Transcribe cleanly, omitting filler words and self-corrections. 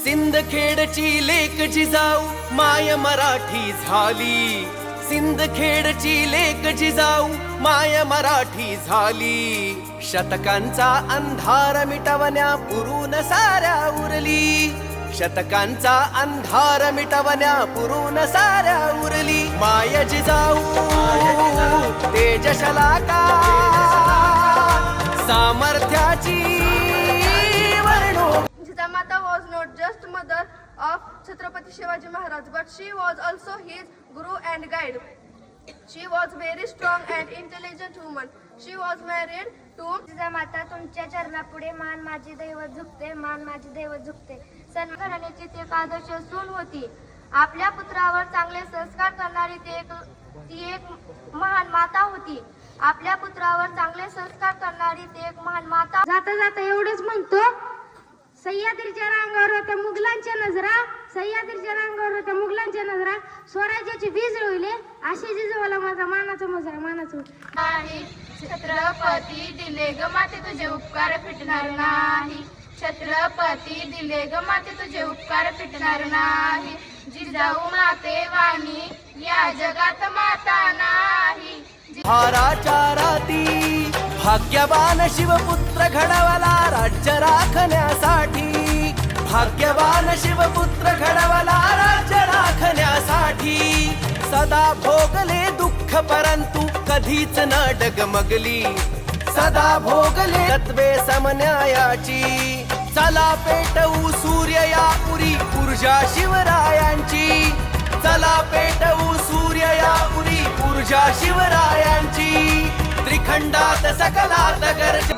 सिंदखेडची लेक जिजाऊ माय मराठी झाली, सिंदखेडची लेक जिजाऊ माय मराठी झाली. शतकांचा अंधार मिटवण्या पुरून साऱ्या उरली, शतकांचा अंधार मिटवण्या पुरून साऱ्या उरली. माय जिजाऊ तेजशलाका सामर्थ्याची वर्णो. Jijamata was not just mother of Chhatrapati Shivaji Maharaj, but she was also his guru and guide. She was very strong and intelligent woman. She was married to Jijamata तुमच्या चरणापुढे मान माझी दैवत झुकते, मान माझी दैवत झुकते. सन घराण्याची ती एक आदर्श सून होती. आपल्या पुत्रावर चांगले संस्कार करणारी ती एक महान माता होती. आपल्या पुत्रावर चांगले संस्कार करणारी ती एक महान माता. जाता जाता एवढंच म्हणतो, सह्याद्रीच्या रांगावर होत्या मुघलांच्या नजरा, सह्याद्रीच्या रांगावर होत्या मुघलांच्या नजरा, स्वराज्याची बीज रोवले अशी जिजवाला माझा मानाचा मुजरा, मानाचा नाही. छत्रपती दिले ग माते तुझे उपकार फिटणार नाही, छत्रपती दिले ग माते तुझे उपकार फिटणार नाही. जिजाऊ माते वाणी या जगात माता नाही. हाराच्या राती भाग्यवान शिवपुत्र घडवला राज्य राखण्यासाठी, भाग्यवान शिवपुत्र घडवला राज्य राखण्यासाठी. सदा भोगले दुःख परंतु कधीच न डगमगली, सदा भोगले तत्वे समन्यायाची. चला पेटवू सूर्य या उरी ऊर्जा शिवरायांची, चला पेटवू सूर्य या उरी ऊर्जा शिवरायांची. त्रिखंडात सकलात गर्ज